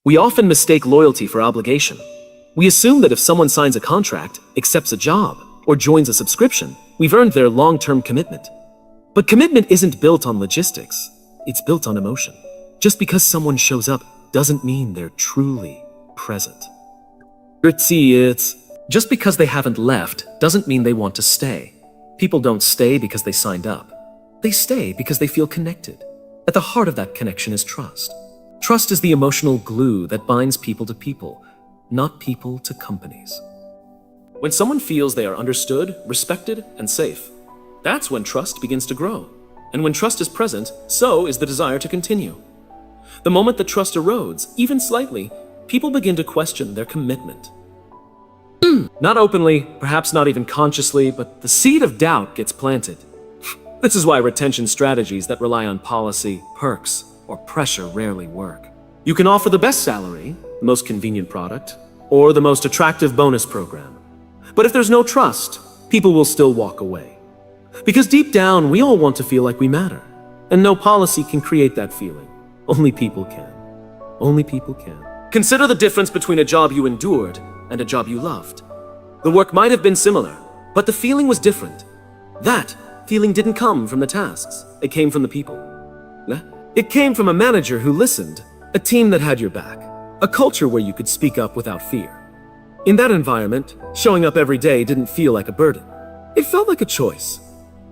We often mistake loyalty for obligation. We assume that if someone signs a contract, accepts a job, or joins a subscription, we've earned their long-term commitment. But commitment isn't built on logistics. It's built on emotion. Just because someone shows up doesn't mean they're truly present. It's just because they haven't left doesn't mean they want to stay. People don't stay because they signed up. They stay because they feel connected. At the heart of that connection is trust. Trust is the emotional glue that binds people to people, not people to companies. When someone feels they are understood, respected, and safe, that's when trust begins to grow. And when trust is present, so is the desire to continue. The moment that trust erodes, even slightly, people begin to question their commitment. Not openly, perhaps not even consciously, but the seed of doubt gets planted. This is why retention strategies that rely on policy, perks, or pressure rarely work. You can offer the best salary, the most convenient product, or the most attractive bonus program. But if there's no trust, people will still walk away. Because deep down, we all want to feel like we matter. And no policy can create that feeling. Only people can. Only people can. Consider the difference between a job you endured and a job you loved. The work might have been similar, but the feeling was different. That feeling didn't come from the tasks. It came from the people. It came from a manager who listened, a team that had your back, a culture where you could speak up without fear. In that environment, showing up every day didn't feel like a burden. It felt like a choice.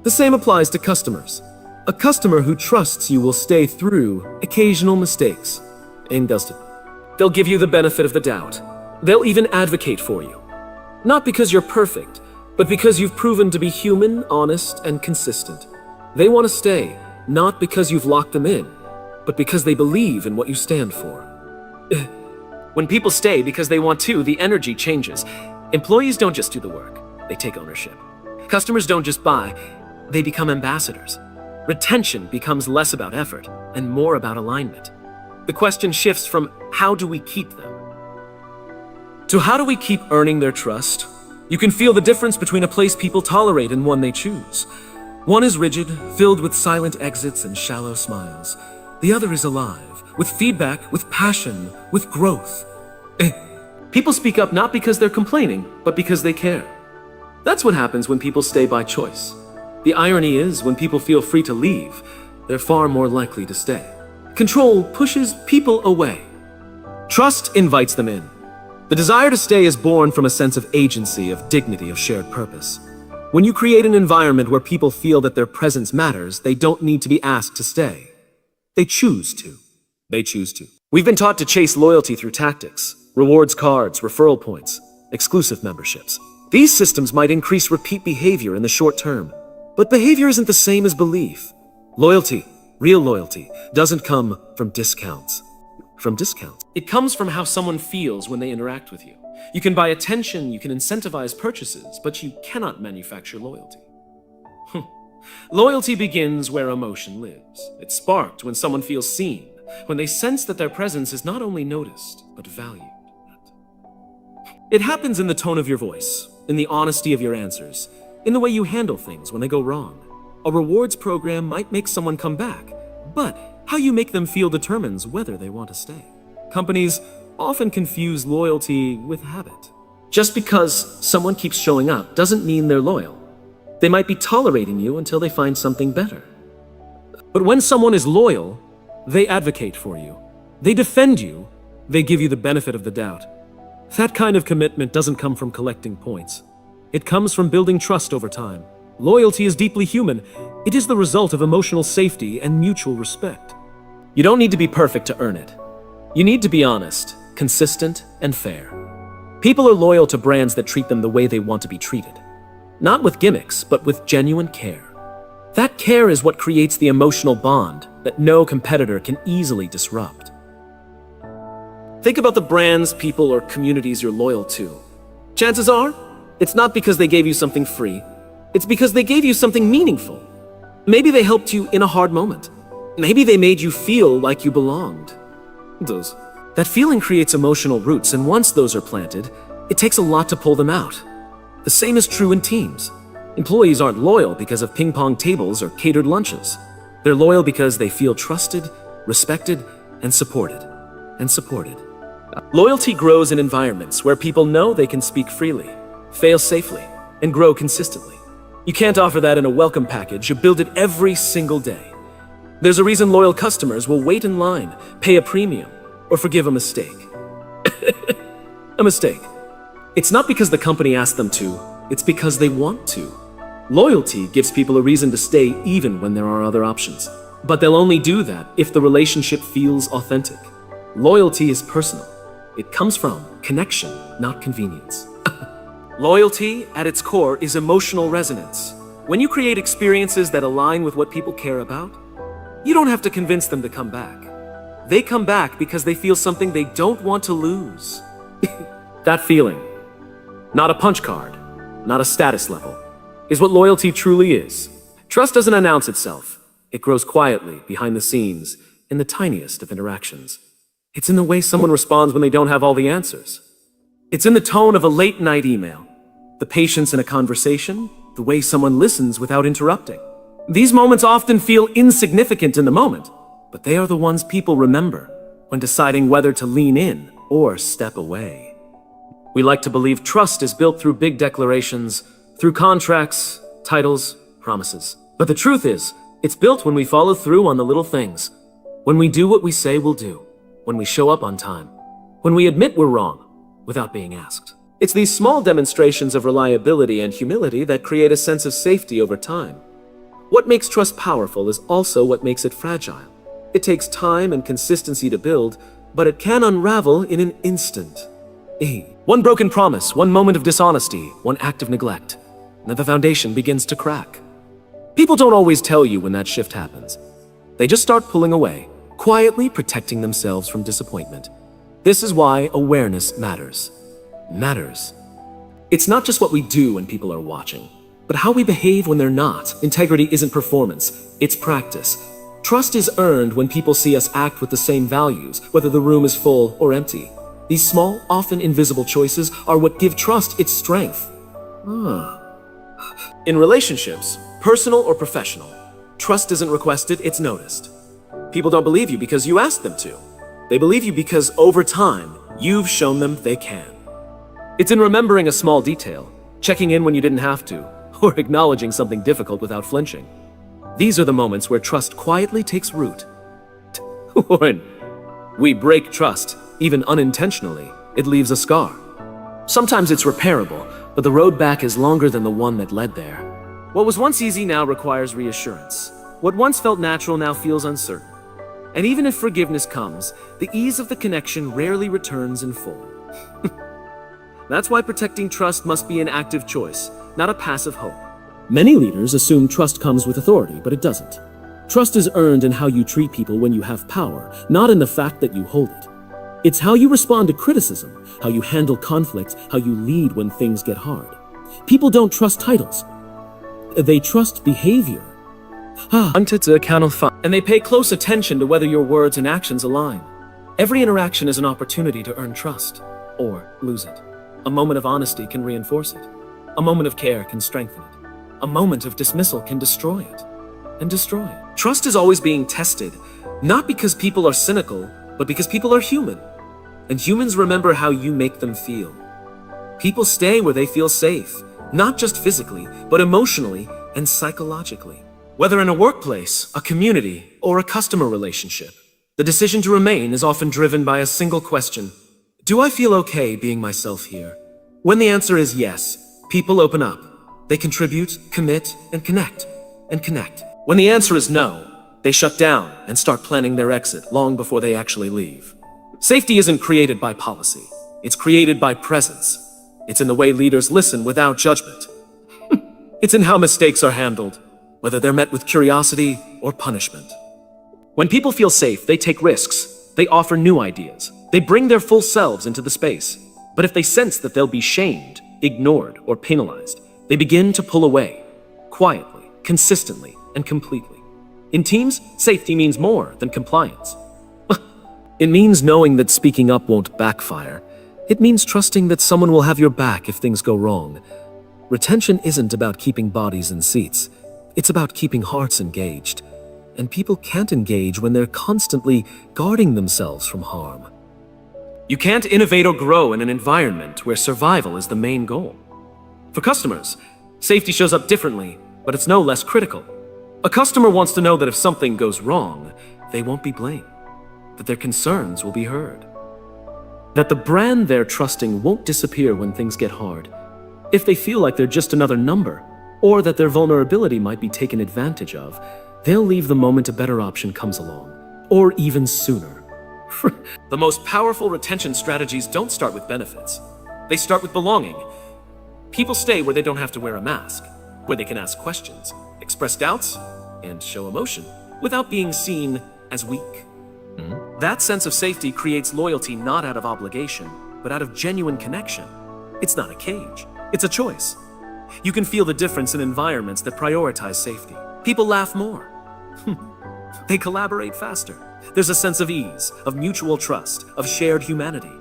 The same applies to customers. A customer who trusts you will stay through occasional mistakes. They'll give you the benefit of the doubt. They'll even advocate for you. Not because you're perfect, but because you've proven to be human, honest, and consistent. They want to stay, not because you've locked them in, but because they believe in what you stand for. When people stay because they want to, the energy changes. Employees don't just do the work, they take ownership. Customers don't just buy, they become ambassadors. Retention becomes less about effort and more about alignment. The question shifts from how do we keep them to how do we keep earning their trust? You can feel the difference between a place people tolerate and one they choose. One is rigid, filled with silent exits and shallow smiles. The other is alive, with feedback, with passion, with growth. People speak up not because they're complaining, but because they care. That's what happens when people stay by choice. The irony is, when people feel free to leave, they're far more likely to stay. Control pushes people away. Trust invites them in. The desire to stay is born from a sense of agency, of dignity, of shared purpose. When you create an environment where people feel that their presence matters, they don't need to be asked to stay. They choose to. They choose to. We've been taught to chase loyalty through tactics, rewards cards, referral points, exclusive memberships. These systems might increase repeat behavior in the short term, but behavior isn't the same as belief. Loyalty, real loyalty, doesn't come from discounts. It comes from how someone feels when they interact with you. You can buy attention, you can incentivize purchases, but you cannot manufacture loyalty. Loyalty begins where emotion lives. It's sparked when someone feels seen, when they sense that their presence is not only noticed, but valued. It happens in the tone of your voice, in the honesty of your answers, in the way you handle things when they go wrong. A rewards program might make someone come back, but how you make them feel determines whether they want to stay. Companies often confuse loyalty with habit. Just because someone keeps showing up doesn't mean they're loyal. They might be tolerating you until they find something better. But when someone is loyal, they advocate for you. They defend you. They give you the benefit of the doubt. That kind of commitment doesn't come from collecting points. It comes from building trust over time. Loyalty is deeply human. It is the result of emotional safety and mutual respect. You don't need to be perfect to earn it. You need to be honest, consistent, and fair. People are loyal to brands that treat them the way they want to be treated. Not with gimmicks, but with genuine care. That care is what creates the emotional bond that no competitor can easily disrupt. Think about the brands, people, or communities you're loyal to. Chances are, it's not because they gave you something free. It's because they gave you something meaningful. Maybe they helped you in a hard moment. Maybe they made you feel like you belonged. That feeling creates emotional roots, and once those are planted, it takes a lot to pull them out. The same is true in teams. Employees aren't loyal because of ping-pong tables or catered lunches. They're loyal because they feel trusted, respected, and supported. Loyalty grows in environments where people know they can speak freely, fail safely, and grow consistently. You can't offer that in a welcome package. You build it every single day. There's a reason loyal customers will wait in line, pay a premium, or forgive a mistake. A mistake. It's not because the company asked them to, it's because they want to. Loyalty gives people a reason to stay even when there are other options. But they'll only do that if the relationship feels authentic. Loyalty is personal. It comes from connection, not convenience. Loyalty, at its core, is emotional resonance. When you create experiences that align with what people care about, you don't have to convince them to come back. They come back because they feel something they don't want to lose. That feeling, not a punch card, not a status level, is what loyalty truly is. Trust doesn't announce itself. It grows quietly, behind the scenes, in the tiniest of interactions. It's in the way someone responds when they don't have all the answers. It's in the tone of a late-night email, the patience in a conversation, the way someone listens without interrupting. These moments often feel insignificant in the moment, but they are the ones people remember when deciding whether to lean in or step away. We like to believe trust is built through big declarations, through contracts, titles, promises. But the truth is, it's built when we follow through on the little things, when we do what we say we'll do, when we show up on time, when we admit we're wrong without being asked. It's these small demonstrations of reliability and humility that create a sense of safety over time. What makes trust powerful is also what makes it fragile. It takes time and consistency to build, but it can unravel in an instant. One broken promise, one moment of dishonesty, one act of neglect, and the foundation begins to crack. People don't always tell you when that shift happens. They just start pulling away, quietly protecting themselves from disappointment. This is why awareness matters. It's not just what we do when people are watching, but how we behave when they're not. Integrity isn't performance, it's practice. Trust is earned when people see us act with the same values, whether the room is full or empty. These small, often invisible choices are what give trust its strength. In relationships, personal or professional, trust isn't requested, it's noticed. People don't believe you because you asked them to. They believe you because over time, you've shown them they can. It's in remembering a small detail, checking in when you didn't have to, or acknowledging something difficult without flinching. These are the moments where trust quietly takes root. When we break trust, even unintentionally, it leaves a scar. Sometimes it's repairable, but the road back is longer than the one that led there. What was once easy now requires reassurance. What once felt natural now feels uncertain. And even if forgiveness comes, the ease of the connection rarely returns in full. That's why protecting trust must be an active choice, not a passive hope. Many leaders assume trust comes with authority, but it doesn't. Trust is earned in how you treat people when you have power, not in the fact that you hold it. It's how you respond to criticism, how you handle conflicts, how you lead when things get hard. People don't trust titles. They trust behavior. And they pay close attention to whether your words and actions align. Every interaction is an opportunity to earn trust, or lose it. A moment of honesty can reinforce it. A moment of care can strengthen it. A moment of dismissal can destroy it. Trust is always being tested, not because people are cynical, but because people are human. And humans remember how you make them feel. People stay where they feel safe, not just physically, but emotionally and psychologically. Whether in a workplace, a community, or a customer relationship, the decision to remain is often driven by a single question. Do I feel okay being myself here? When the answer is yes, people open up. They contribute, commit, and connect. When the answer is no, they shut down and start planning their exit long before they actually leave. Safety isn't created by policy. It's created by presence. It's in the way leaders listen without judgment. It's in how mistakes are handled, whether they're met with curiosity or punishment. When people feel safe, they take risks. They offer new ideas. They bring their full selves into the space. But if they sense that they'll be shamed, ignored, or penalized, they begin to pull away, quietly, consistently, and completely. In teams, safety means more than compliance. It means knowing that speaking up won't backfire. It means trusting that someone will have your back if things go wrong. Retention isn't about keeping bodies in seats. It's about keeping hearts engaged. And people can't engage when they're constantly guarding themselves from harm. You can't innovate or grow in an environment where survival is the main goal. For customers, safety shows up differently, but it's no less critical. A customer wants to know that if something goes wrong, they won't be blamed, that their concerns will be heard, that the brand they're trusting won't disappear when things get hard, if they feel like they're just another number, or that their vulnerability might be taken advantage of. They'll leave the moment a better option comes along, or even sooner. The most powerful retention strategies don't start with benefits. They start with belonging. People stay where they don't have to wear a mask, where they can ask questions, express doubts, and show emotion without being seen as weak. That sense of safety creates loyalty not out of obligation, but out of genuine connection. It's not a cage, it's a choice. You can feel the difference in environments that prioritize safety. People laugh more. They collaborate faster. There's a sense of ease, of mutual trust, of shared humanity.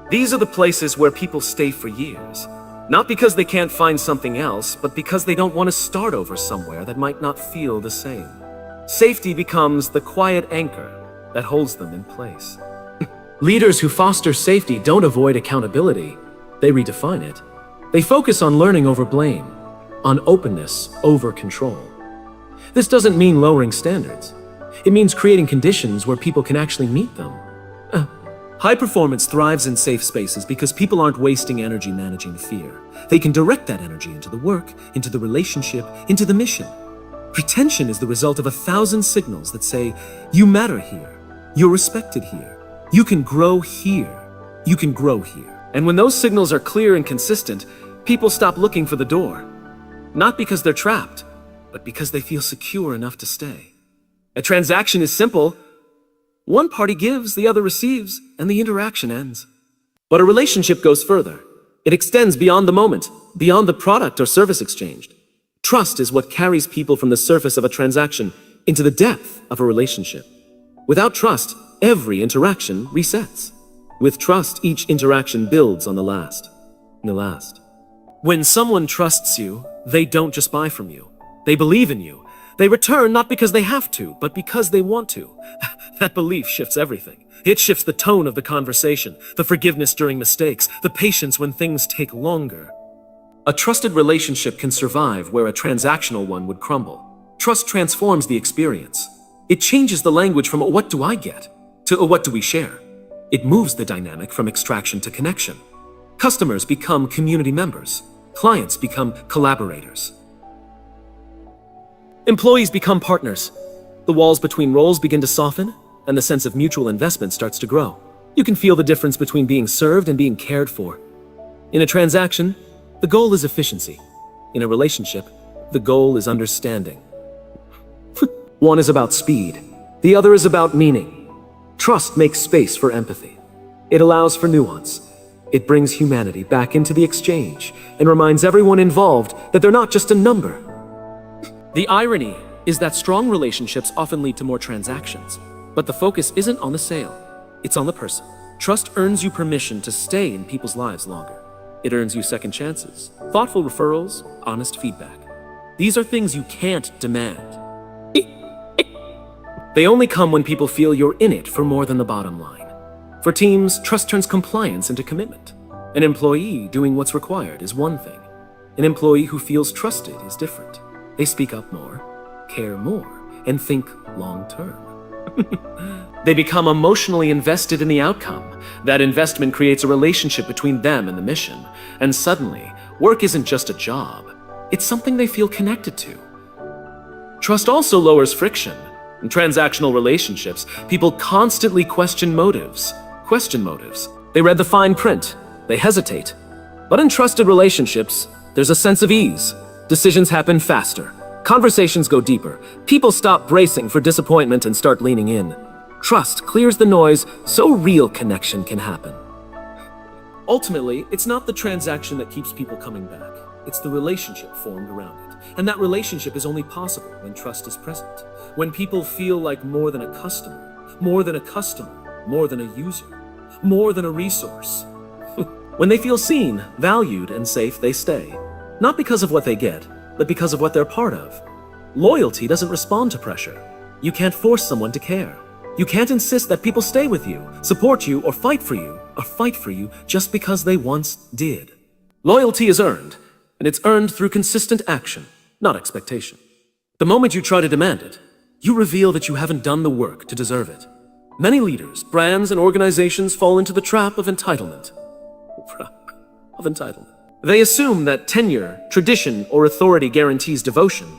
These are the places where people stay for years. Not because they can't find something else, but because they don't want to start over somewhere that might not feel the same. Safety becomes the quiet anchor that holds them in place. Leaders who foster safety don't avoid accountability. They redefine it. They focus on learning over blame, on openness over control. This doesn't mean lowering standards. It means creating conditions where people can actually meet them. High performance thrives in safe spaces because people aren't wasting energy managing fear. They can direct that energy into the work, into the relationship, into the mission. Retention is the result of 1,000 signals that say, you matter here, you're respected here, you can grow here, you can grow here. And when those signals are clear and consistent, people stop looking for the door. Not because they're trapped, but because they feel secure enough to stay. A transaction is simple. One party gives, the other receives, and the interaction ends. But a relationship goes further. It extends beyond the moment, beyond the product or service exchanged. Trust is what carries people from the surface of a transaction into the depth of a relationship. Without trust, every interaction resets. With trust, each interaction builds on the last. When someone trusts you, they don't just buy from you. They believe in you. They return not because they have to, but because they want to. That belief shifts everything. It shifts the tone of the conversation, the forgiveness during mistakes, the patience when things take longer. A trusted relationship can survive where a transactional one would crumble. Trust transforms the experience. It changes the language from "what do I get?" to "what do we share?" It moves the dynamic from extraction to connection. Customers become community members. Clients become collaborators. Employees become partners. The walls between roles begin to soften, and the sense of mutual investment starts to grow. You can feel the difference between being served and being cared for. In a transaction, the goal is efficiency. In a relationship, the goal is understanding. One is about speed. The other is about meaning. Trust makes space for empathy. It allows for nuance. It brings humanity back into the exchange and reminds everyone involved that they're not just a number. The irony is that strong relationships often lead to more transactions, but the focus isn't on the sale, it's on the person. Trust earns you permission to stay in people's lives longer. It earns you second chances, thoughtful referrals, honest feedback. These are things you can't demand. They only come when people feel you're in it for more than the bottom line. For teams, trust turns compliance into commitment. An employee doing what's required is one thing. An employee who feels trusted is different. They speak up more, care more, and think long-term. They become emotionally invested in the outcome. That investment creates a relationship between them and the mission. And suddenly, work isn't just a job. It's something they feel connected to. Trust also lowers friction. In transactional relationships, people constantly question motives. They read the fine print. They hesitate. But in trusted relationships, there's a sense of ease. Decisions happen faster. Conversations go deeper. People stop bracing for disappointment and start leaning in. Trust clears the noise so real connection can happen. Ultimately, it's not the transaction that keeps people coming back. It's the relationship formed around it. And that relationship is only possible when trust is present. When people feel like more than a customer, more than a user, more than a resource. When they feel seen, valued, and safe, they stay. Not because of what they get, but because of what they're part of. Loyalty doesn't respond to pressure. You can't force someone to care. You can't insist that people stay with you, support you, or fight for you just because they once did. Loyalty is earned, and it's earned through consistent action, not expectation. The moment you try to demand it, you reveal that you haven't done the work to deserve it. Many leaders, brands, and organizations fall into the trap of entitlement. They assume that tenure, tradition, or authority guarantees devotion,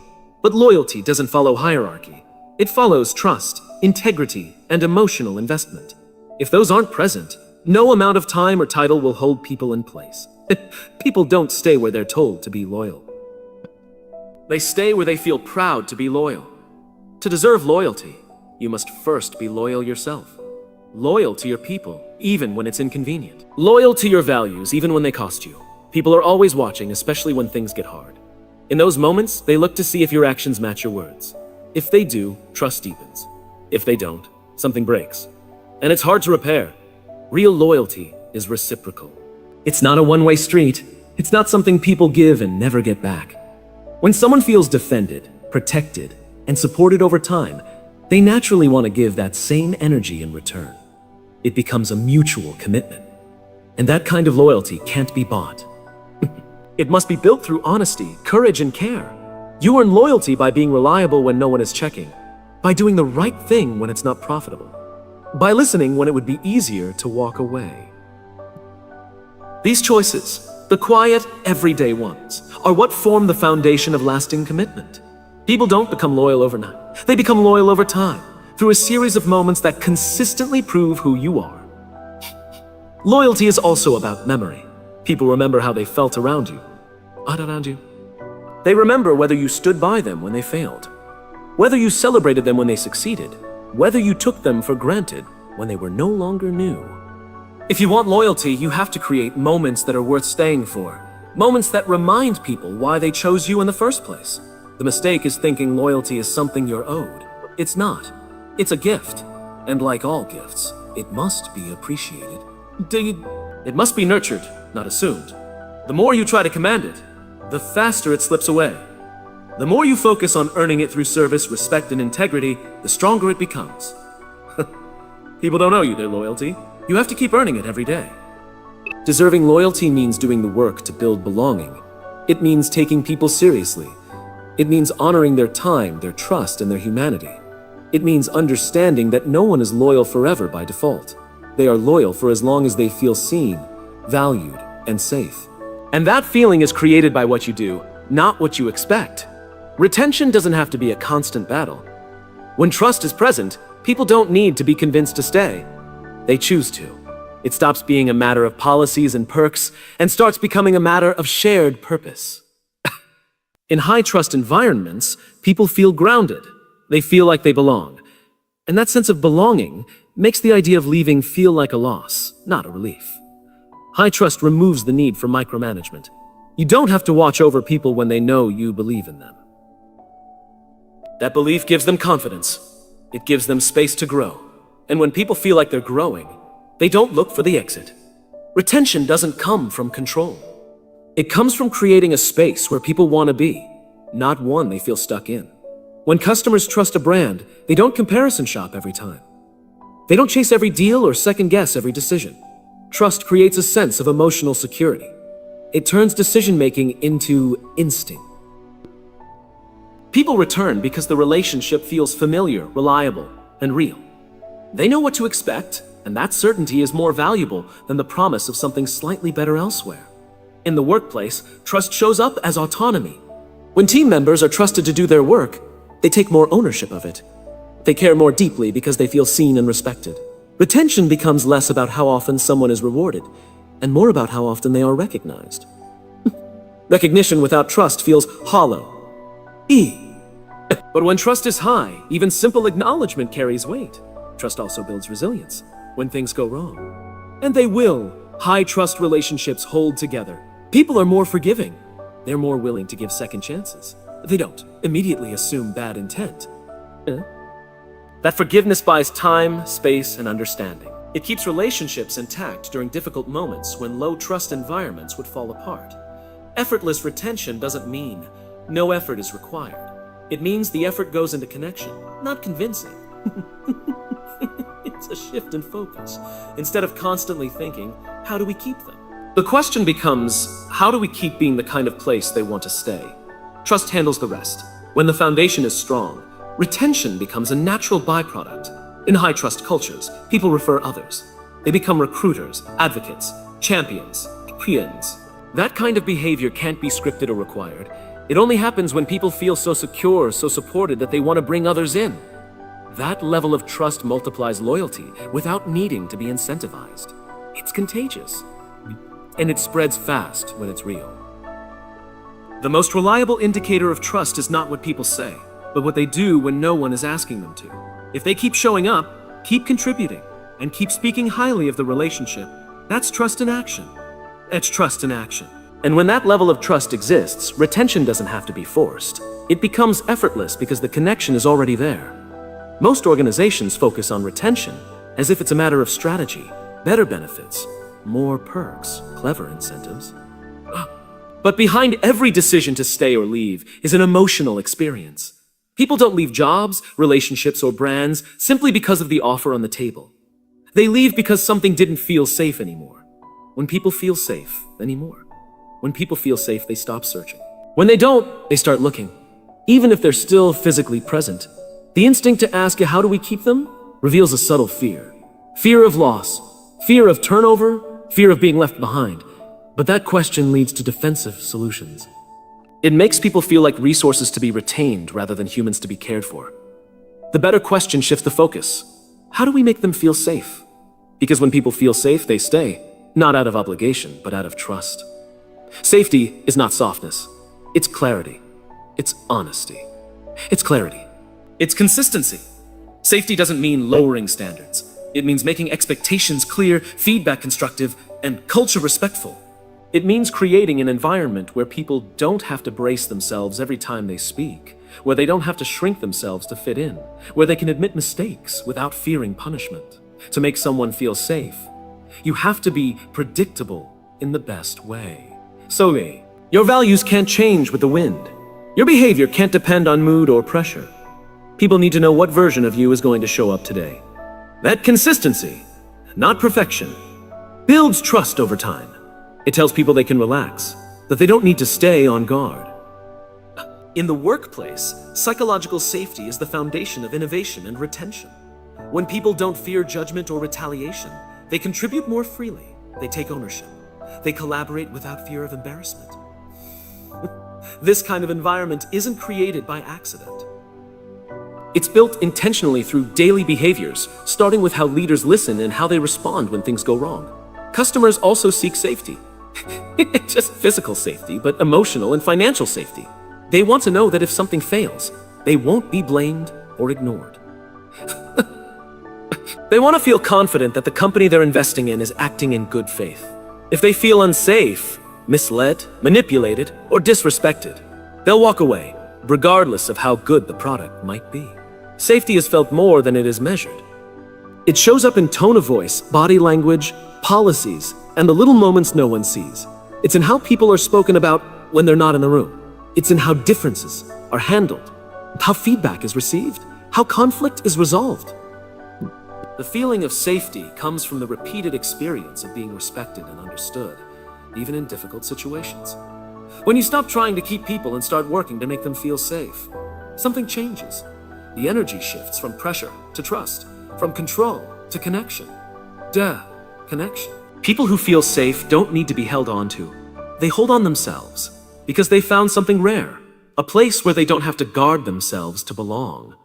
but loyalty doesn't follow hierarchy. It follows trust, integrity, and emotional investment. If those aren't present, no amount of time or title will hold people in place. People don't stay where they're told to be loyal. They stay where they feel proud to be loyal. To deserve loyalty, you must first be loyal yourself. Loyal to your people, even when it's inconvenient. Loyal to your values, even when they cost you. People are always watching, especially when things get hard. In those moments, they look to see if your actions match your words. If they do, trust deepens. If they don't, something breaks. And it's hard to repair. Real loyalty is reciprocal. It's not a one-way street. It's not something people give and never get back. When someone feels defended, protected, and supported over time, they naturally want to give that same energy in return. It becomes a mutual commitment. And that kind of loyalty can't be bought. It must be built through honesty, courage, and care. You earn loyalty by being reliable when no one is checking, by doing the right thing when it's not profitable, by listening when it would be easier to walk away. These choices, the quiet, everyday ones, are what form the foundation of lasting commitment. People don't become loyal overnight. They become loyal over time, through a series of moments that consistently prove who you are. Loyalty is also about memory. People remember how they felt around you. They remember whether you stood by them when they failed, whether you celebrated them when they succeeded, whether you took them for granted when they were no longer new. If you want loyalty, you have to create moments that are worth staying for, moments that remind people why they chose you in the first place. The mistake is thinking loyalty is something you're owed. It's not. It's a gift. And like all gifts, it must be appreciated. It must be nurtured, not assumed. The more you try to command it, the faster it slips away. The more you focus on earning it through service, respect, and integrity, the stronger it becomes. People don't owe you their loyalty. You have to keep earning it every day. Deserving loyalty means doing the work to build belonging. It means taking people seriously. It means honoring their time, their trust, and their humanity. It means understanding that no one is loyal forever by default. They are loyal for as long as they feel seen, valued, and safe. And that feeling is created by what you do, not what you expect. Retention doesn't have to be a constant battle. When trust is present, people don't need to be convinced to stay. They choose to. It stops being a matter of policies and perks and starts becoming a matter of shared purpose. In high-trust environments, people feel grounded. They feel like they belong. And that sense of belonging makes the idea of leaving feel like a loss, not a relief. High trust removes the need for micromanagement. You don't have to watch over people when they know you believe in them. That belief gives them confidence. It gives them space to grow. And when people feel like they're growing, they don't look for the exit. Retention doesn't come from control. It comes from creating a space where people want to be, not one they feel stuck in. When customers trust a brand, they don't comparison shop every time. They don't chase every deal or second guess every decision. Trust creates a sense of emotional security. It turns decision-making into instinct. People return because the relationship feels familiar, reliable, and real. They know what to expect, and that certainty is more valuable than the promise of something slightly better elsewhere. In the workplace, trust shows up as autonomy. When team members are trusted to do their work, they take more ownership of it. They care more deeply because they feel seen and respected. Retention becomes less about how often someone is rewarded, and more about how often they are recognized. Recognition without trust feels hollow. But when trust is high, even simple acknowledgement carries weight. Trust also builds resilience when things go wrong. And they will. High trust relationships hold together. People are more forgiving. They're more willing to give second chances. They don't immediately assume bad intent. That forgiveness buys time, space, and understanding. It keeps relationships intact during difficult moments when low-trust environments would fall apart. Effortless retention doesn't mean no effort is required. It means the effort goes into connection, not convincing. It's a shift in focus. Instead of constantly thinking, how do we keep them? The question becomes, how do we keep being the kind of place they want to stay? Trust handles the rest. When the foundation is strong, retention becomes a natural byproduct. In high-trust cultures, people refer others. They become recruiters, advocates, champions, peons. That kind of behavior can't be scripted or required. It only happens when people feel so secure, so supported that they want to bring others in. That level of trust multiplies loyalty without needing to be incentivized. It's contagious. And it spreads fast when it's real. The most reliable indicator of trust is not what people say, but what they do when no one is asking them to. If they keep showing up, keep contributing, and keep speaking highly of the relationship, that's trust in action. It's trust in action. And when that level of trust exists, retention doesn't have to be forced. It becomes effortless because the connection is already there. Most organizations focus on retention as if it's a matter of strategy, better benefits, more perks, clever incentives. But behind every decision to stay or leave is an emotional experience. People don't leave jobs, relationships, or brands simply because of the offer on the table. They leave because something didn't feel safe anymore. When people feel safe, anymore. When people feel safe, they stop searching. When they don't, they start looking. Even if they're still physically present, the instinct to ask, how do we keep them, reveals a subtle fear. Fear of loss, fear of turnover, fear of being left behind. But that question leads to defensive solutions. It makes people feel like resources to be retained rather than humans to be cared for. The better question shifts the focus. How do we make them feel safe? Because when people feel safe, they stay, not out of obligation, but out of trust. Safety is not softness. It's clarity. It's honesty. It's clarity. It's consistency. Safety doesn't mean lowering standards. It means making expectations clear, feedback constructive, and culture respectful. It means creating an environment where people don't have to brace themselves every time they speak, where they don't have to shrink themselves to fit in, where they can admit mistakes without fearing punishment. To make someone feel safe, you have to be predictable in the best way. So, your values can't change with the wind. Your behavior can't depend on mood or pressure. People need to know what version of you is going to show up today. That consistency, not perfection, builds trust over time. It tells people they can relax, that they don't need to stay on guard. In the workplace, psychological safety is the foundation of innovation and retention. When people don't fear judgment or retaliation, they contribute more freely, they take ownership, they collaborate without fear of embarrassment. This kind of environment isn't created by accident. It's built intentionally through daily behaviors, starting with how leaders listen and how they respond when things go wrong. Customers also seek safety. Just physical safety, but emotional and financial safety. They want to know that if something fails, they won't be blamed or ignored. They want to feel confident that the company they're investing in is acting in good faith. If they feel unsafe, misled, manipulated, or disrespected, they'll walk away, regardless of how good the product might be. Safety is felt more than it is measured. It shows up in tone of voice, body language, policies, and the little moments no one sees. It's in how people are spoken about when they're not in the room. It's in how differences are handled, how feedback is received, how conflict is resolved. The feeling of safety comes from the repeated experience of being respected and understood, even in difficult situations. When you stop trying to keep people and start working to make them feel safe, something changes. The energy shifts from pressure to trust, from control to connection. Connection. People who feel safe don't need to be held on to. They hold on themselves because they found something rare, a place where they don't have to guard themselves to belong.